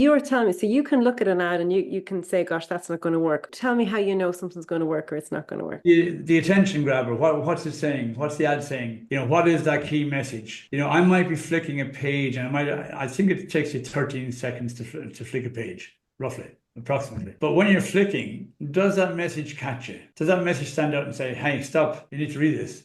You were telling me, so you can look at an ad and you can say, gosh, that's not going to work. Tell me how you know something's going to work or it's not going to work. The attention grabber, what's it saying? What's the ad saying? What is that key message? I might be flicking a page and I think it takes you 13 seconds to flick a page, roughly, approximately. But when you're flicking, does that message catch you? Does that message stand out and say, hey, stop, you need to read this?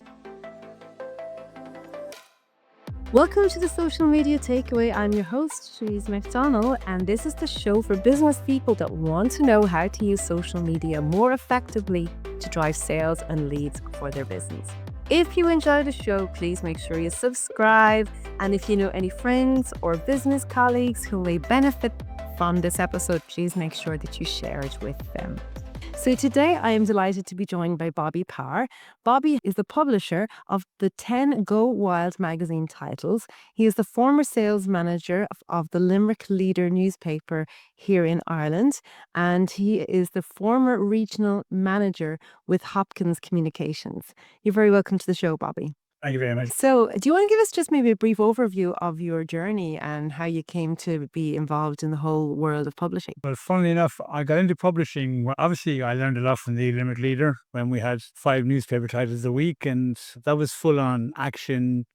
Welcome to the Social Media Takeaway. I'm your host, Therese McDonald, and this is the show for business people that want to know how to use social media more effectively to drive sales and leads for their business. If you enjoy the show, please make sure you subscribe. And if you know any friends or business colleagues who may benefit from this episode, please make sure that you share it with them. So today I am delighted to be joined by Bobby Parr. Bobby is the publisher of the 10 Go Wild magazine titles. He is the former sales manager of the Limerick Leader newspaper here in Ireland, and he is the former regional manager with Hopkins Communications. You're very welcome to the show, Bobby. Thank you very much. So, do you want to give us just maybe a brief overview of your journey and how you came to be involved in the whole world of publishing? Well, funnily enough, I got into publishing. Well, obviously, I learned a lot from the Limerick Leader when we had 5 newspaper titles a week, and that was full on action,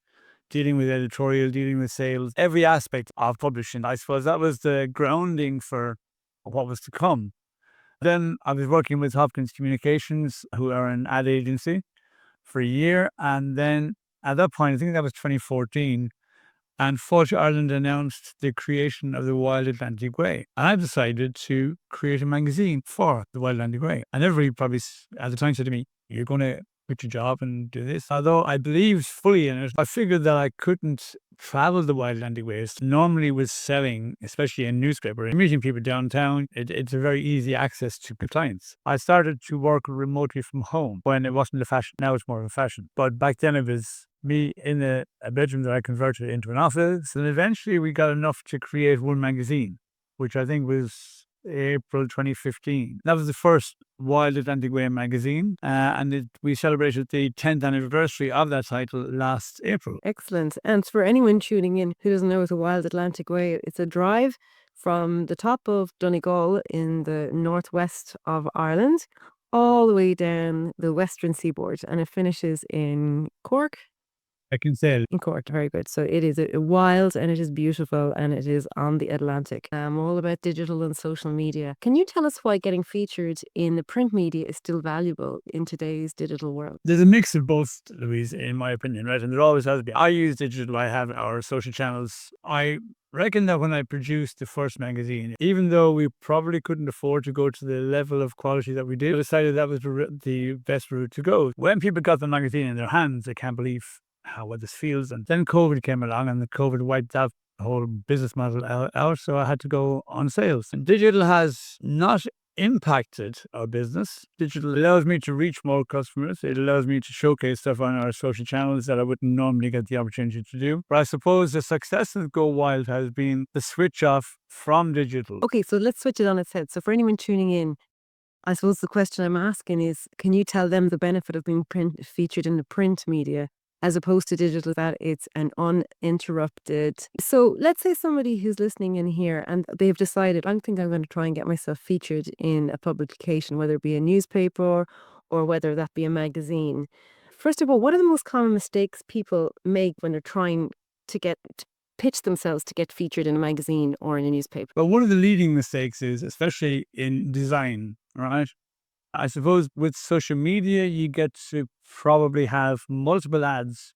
dealing with editorial, dealing with sales, every aspect of publishing. I suppose that was the grounding for what was to come. Then I was working with Hopkins Communications, who are an ad agency, for a year, and then at that point, I think that was 2014, and Fudge Ireland announced the creation of the Wild Atlantic Way. And I decided to create a magazine for the Wild Atlantic Way. And everybody probably at the time said to me, you're going to quit your job and do this. Although I believed fully in it, I figured that I couldn't travel the Wild Atlantic Way. Normally with selling, especially in newspaper, meeting people downtown, it's a very easy access to clients. I started to work remotely from home when it wasn't a fashion. Now it's more of a fashion. But back then it was me in a bedroom that I converted into an office. And eventually we got enough to create one magazine, which I think was April 2015. That was the first Wild Atlantic Way magazine, and we celebrated the 10th anniversary of that title last April. Excellent. And for anyone tuning in who doesn't know what the Wild Atlantic Way, it's a drive from the top of Donegal in the northwest of Ireland all the way down the western seaboard, and it finishes in Cork. I can say in Cork. Very good. So it is a wild and it is beautiful and it is on the Atlantic. I'm all about digital and social media. Can you tell us why getting featured in the print media is still valuable in today's digital world? There's a mix of both, Louise, in my opinion, right? And there always has been. I use digital. I have our social channels. I reckon that when I produced the first magazine, even though we probably couldn't afford to go to the level of quality that we did, I decided that was the best route to go. When people got the magazine in their hands, they can't believe what this feels. And then COVID came along and the COVID wiped that whole business model out. So I had to go on sales. And digital has not impacted our business. Digital allows me to reach more customers. It allows me to showcase stuff on our social channels that I wouldn't normally get the opportunity to do. But I suppose the success of Go Wild has been the switch off from digital. Okay, so let's switch it on its head. So for anyone tuning in, I suppose the question I'm asking is, can you tell them the benefit of being featured in the print media as opposed to digital, that it's an uninterrupted. So let's say somebody who's listening in here and they've decided, I think I'm going to try and get myself featured in a publication, whether it be a newspaper or whether that be a magazine. First of all, what are the most common mistakes people make when they're trying to pitch themselves to get featured in a magazine or in a newspaper? Well, one of the leading mistakes is, especially in design, right? I suppose with social media, you get to probably have multiple ads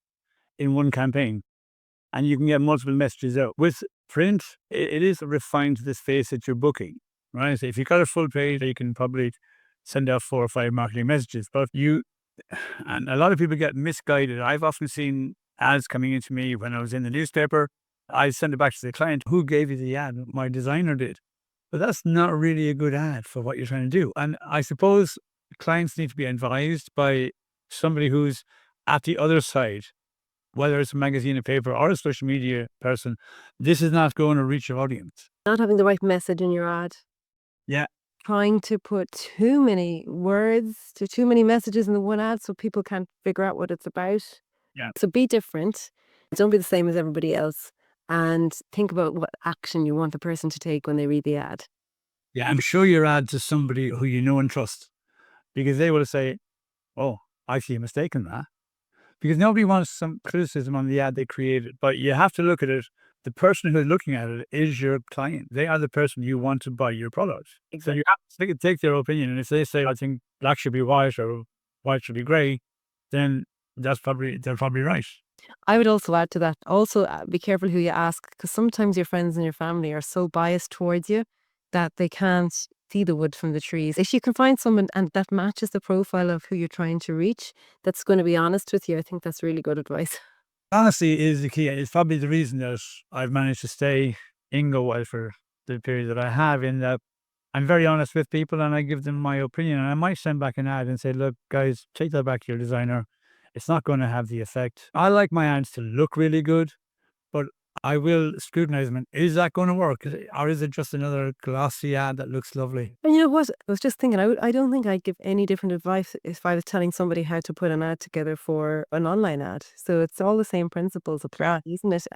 in one campaign and you can get multiple messages out. With print, it is refined to the space that you're booking, right? So if you've got a full page, you can probably send out 4 or 5 marketing messages, and a lot of people get misguided. I've often seen ads coming into me when I was in the newspaper. I send it back to the client. Who gave you the ad? My designer did. But that's not really a good ad for what you're trying to do. And I suppose clients need to be advised by somebody who's at the other side, whether it's a magazine, a paper, or a social media person. This is not going to reach your audience. Not having the right message in your ad. Yeah. Trying to put too many words to too many messages in the one ad so people can't figure out what it's about. Yeah. So be different. Don't be the same as everybody else. and think about what action you want the person to take when they read the ad. Yeah, I'm sure your ad to somebody who you know and trust, because they will say, "Oh, I see a mistake in that." Because nobody wants some criticism on the ad they created, but you have to look at it. The person who's looking at it is your client. They are the person you want to buy your product. So you have to take their opinion. And if they say, I think black should be white or white should be gray, then they're probably right. I would also add to that, also be careful who you ask, because sometimes your friends and your family are so biased towards you that they can't see the wood from the trees. If you can find someone and that matches the profile of who you're trying to reach, that's going to be honest with you, I think that's really good advice. Honesty is the key. It's probably the reason that I've managed to stay in Go Well for the period that I have, in that I'm very honest with people and I give them my opinion. And I might send back an ad and say, look, guys, take that back to your designer. It's not going to have the effect. I like my ads to look really good, but I will scrutinize them. Is that going to work? Or is it just another glossy ad that looks lovely? And you know what? I was just thinking, I don't think I'd give any different advice if I was telling somebody how to put an ad together for an online ad. So it's all the same principles apply, isn't it?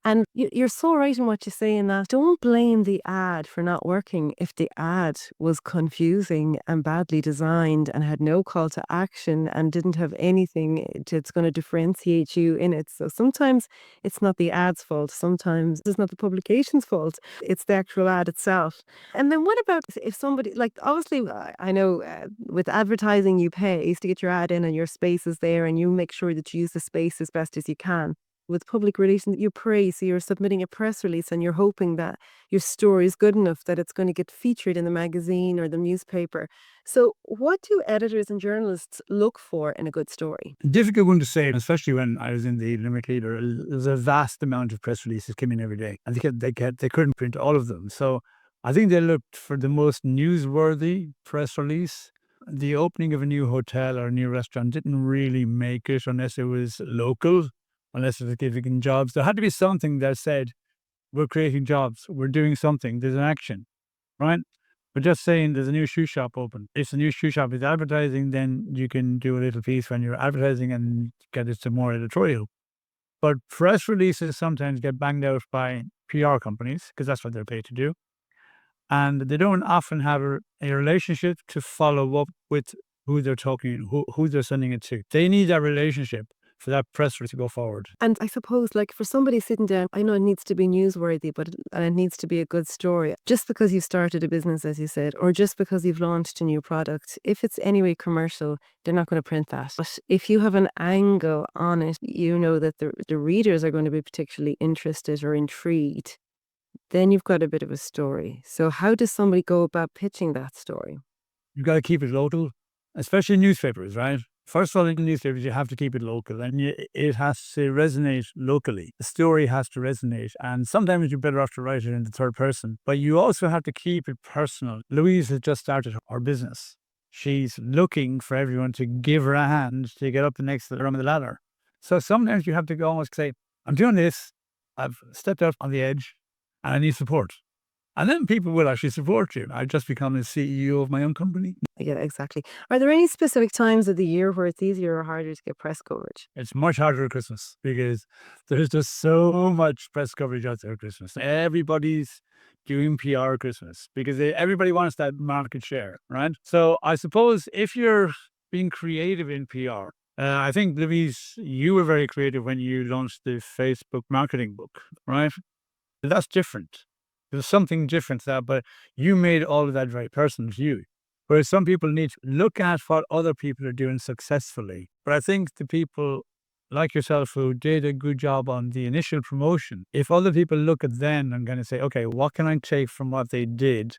And you're so right in what you say in that. Don't blame the ad for not working if the ad was confusing and badly designed and had no call to action and didn't have anything that's going to differentiate you in it. So sometimes it's not the ad's fault. Sometimes it's not the publication's fault. It's the actual ad itself. And then what about if somebody, like, obviously, I know with advertising, you pay to get your ad in and your space is there and you make sure that you use the space as best as you can. With public relations, you pray, so you're submitting a press release and you're hoping that your story is good enough that it's going to get featured in the magazine or the newspaper. So what do editors and journalists look for in a good story? Difficult one to say, especially when I was in the Limerick Leader. There's a vast amount of press releases coming every day, and they couldn't print all of them. So I think they looked for the most newsworthy press release. The opening of a new hotel or a new restaurant didn't really make it unless it was local, unless it was giving jobs. There had to be something that said, we're creating jobs, we're doing something, there's an action, right? But just saying there's a new shoe shop open. If the new shoe shop is advertising, then you can do a little piece when you're advertising and get it to more editorial. But press releases sometimes get banged out by PR companies because that's what they're paid to do. And they don't often have a relationship to follow up with who they're talking, who they're sending it to. They need that relationship for that press release to go forward. And I suppose, like, for somebody sitting down, I know it needs to be newsworthy, but it needs to be a good story. Just because you started a business, as you said, or just because you've launched a new product, if it's anyway commercial, they're not going to print that. But if you have an angle on it, you know that the readers are going to be particularly interested or intrigued, then you've got a bit of a story. So how does somebody go about pitching that story? You've got to keep it local, especially newspapers, right? First of all, in newspapers, you have to keep it local and it has to resonate locally. The story has to resonate. And sometimes you're better off to write it in the third person, but you also have to keep it personal. Louise has just started her business. She's looking for everyone to give her a hand to get up the next rung of the ladder. So sometimes you have to go almost say, I'm doing this. I've stepped out on the edge and I need support. And then people will actually support you. I've just become the CEO of my own company. Yeah, exactly. Are there any specific times of the year where it's easier or harder to get press coverage? It's much harder at Christmas because there's just so much press coverage out there at Christmas. Everybody's doing PR at Christmas because everybody wants that market share, right? So I suppose if you're being creative in PR, I think, Louise, you were very creative when you launched the Facebook marketing book, right? That's different. There's something different there, but you made all of that very personal to you. Whereas some people need to look at what other people are doing successfully. But I think the people like yourself who did a good job on the initial promotion, if other people look at them and kind of say, okay, what can I take from what they did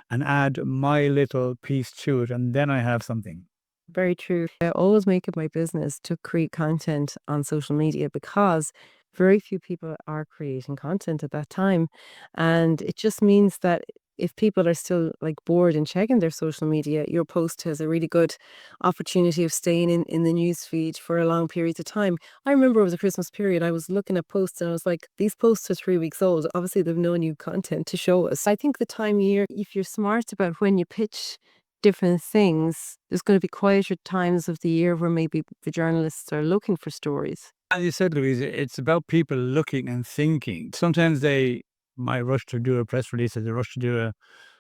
and add my little piece to it, and then I have something. Very true. I always make it my business to create content on social media because very few people are creating content at that time. And it just means that if people are still like bored and checking their social media, your post has a really good opportunity of staying in the news feed for a long period of time. I remember it was a Christmas period. I was looking at posts and I was like, these posts are 3 weeks old. Obviously, they've no new content to show us. I think the time of year, if you're smart about when you pitch different things, there's going to be quieter times of the year where maybe the journalists are looking for stories. As you said, Louise, it's about people looking and thinking. Sometimes they might rush to do a press release, or they rush to do a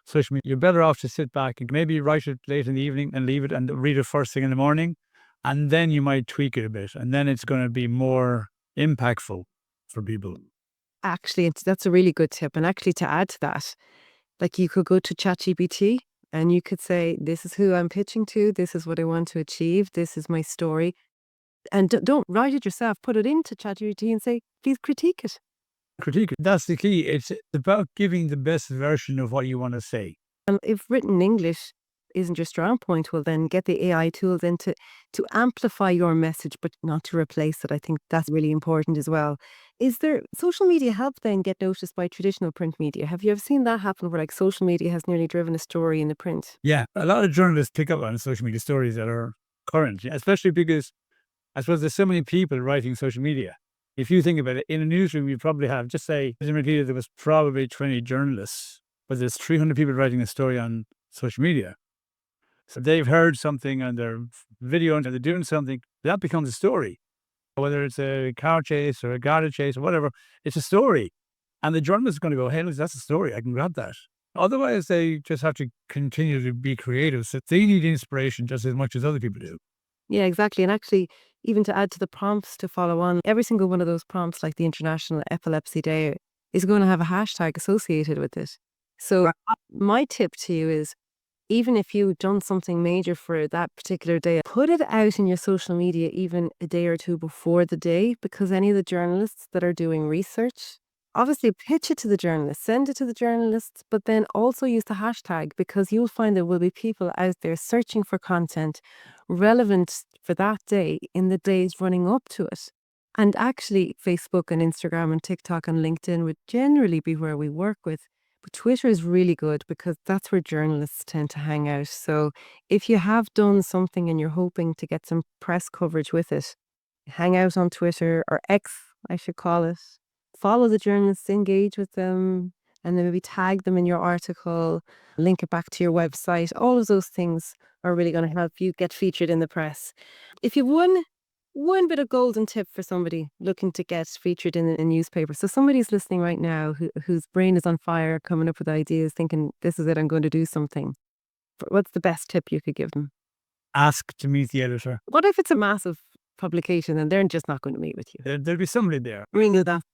social media. You're better off to sit back and maybe write it late in the evening and leave it and read it first thing in the morning. And then you might tweak it a bit. And then it's going to be more impactful for people. Actually, that's a really good tip. And actually, to add to that, like you could go to ChatGPT and you could say, this is who I'm pitching to. This is what I want to achieve. This is my story. And don't write it yourself. Put it into ChatGPT and say, please critique it. Critique it. That's the key. It's about giving the best version of what you want to say. And if written English isn't your strong point, well, then get the AI tools in to amplify your message, but not to replace it. I think that's really important as well. Is there social media help then get noticed by traditional print media? Have you ever seen that happen where like social media has nearly driven a story in the print? Yeah. A lot of journalists pick up on social media stories that are current, especially because I suppose there's so many people writing social media. If you think about it, in a newsroom, you probably have, just say, there was probably 20 journalists, but there's 300 people writing a story on social media. So they've heard something on their video and they're doing something, that becomes a story. Whether it's a car chase or a garter chase or whatever, it's a story. And the journalist is going to go, hey, look, that's a story. I can grab that. Otherwise, they just have to continue to be creative. So they need inspiration just as much as other people do. Yeah, exactly. And actually, even to add to the prompts to follow on, every single one of those prompts, like the International Epilepsy Day, is going to have a hashtag associated with it. So my tip to you is, even if you've done something major for that particular day, put it out in your social media even a day or two before the day, because any of the journalists that are doing research, obviously pitch it to the journalists, send it to the journalists, but then also use the hashtag, because you'll find there will be people out there searching for content relevant for that day in the days running up to it. And actually, Facebook and Instagram and TikTok and LinkedIn would generally be where we work with. But Twitter is really good because that's where journalists tend to hang out. So if you have done something and you're hoping to get some press coverage with it, hang out on Twitter, or X, I should call it. Follow the journalists, engage with them, and then maybe tag them in your article, link it back to your website. All of those things are really going to help you get featured in the press. If you've one bit of golden tip for somebody looking to get featured in a newspaper. So somebody's listening right now whose brain is on fire, coming up with ideas, thinking, this is it, I'm going to do something. What's the best tip you could give them? Ask to meet the editor. What if it's a massive publication and they're just not going to meet with you? There'll be somebody there. Ring and ask.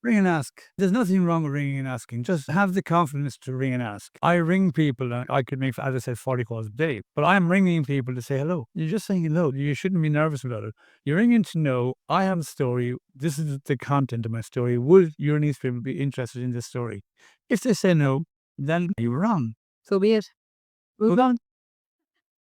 Ring and ask. There's nothing wrong with ringing and asking. Just have the confidence to ring and ask. I ring people, and I could make, as I said, 40 calls a day. But I'm ringing people to say hello. You're just saying hello. You shouldn't be nervous about it. You're ringing to know, I have a story. This is the content of my story. Would your newspaper be interested in this story? If they say no, then you're wrong. So be it. Move on.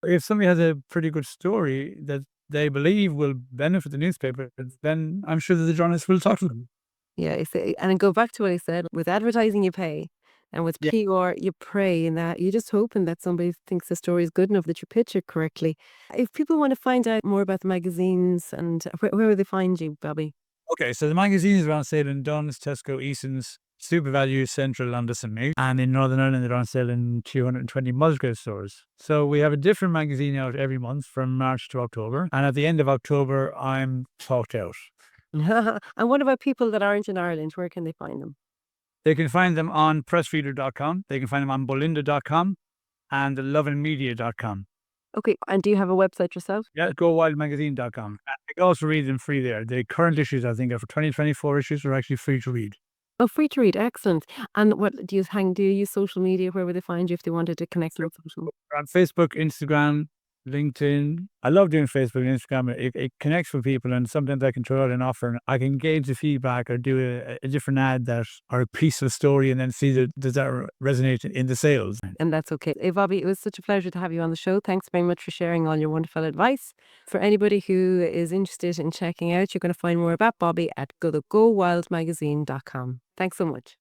If somebody has a pretty good story that they believe will benefit the newspaper, then I'm sure that the journalists will talk to them. Yeah, and go back to what I said, with advertising you pay, and with PR you pray, in that you're just hoping that somebody thinks the story is good enough that you pitch it correctly. If people want to find out more about the magazines, and where will they find you, Bobby? Okay, so the magazine is on sale in Dunn's, Tesco, Eason's, SuperValue, Central, London and Meath. And in Northern Ireland, they're on sale in 220 Musgrave stores. So we have a different magazine out every month from March to October. And at the end of October, I'm talked out. And what about people that aren't in Ireland? Where can they find them? They can find them on pressreader.com. They can find them on bolinda.com and loveandmedia.com. Okay, and do you have a website yourself? Yeah, gowildmagazine.com. You can also read them free there. The current issues, I think, are for 2024 issues, are actually free to read. Oh, free to read, excellent. And what do you use social media? Where would they find you if they wanted to connect with social? On Facebook, Instagram, LinkedIn. I love doing Facebook and Instagram. It connects with people, and sometimes I can throw out an offer and I can gauge the feedback or do a different ad or a piece of story and then see does that resonate in the sales. And that's okay. Hey, Bobby, it was such a pleasure to have you on the show. Thanks very much for sharing all your wonderful advice. For anybody who is interested in checking out, you're going to find more about Bobby at gowildmagazine.com. Thanks so much.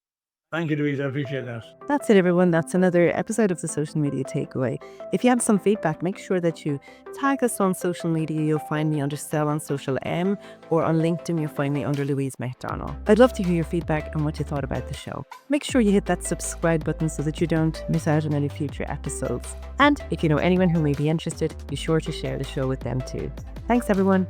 Thank you, Louise. I appreciate that. That's it, everyone. That's another episode of the Social Media Takeaway. If you have some feedback, make sure that you tag us on social media. You'll find me under Sell on Social M, or on LinkedIn, you'll find me under Louise McDonald. I'd love to hear your feedback and what you thought about the show. Make sure you hit that subscribe button so that you don't miss out on any future episodes. And if you know anyone who may be interested, be sure to share the show with them too. Thanks, everyone.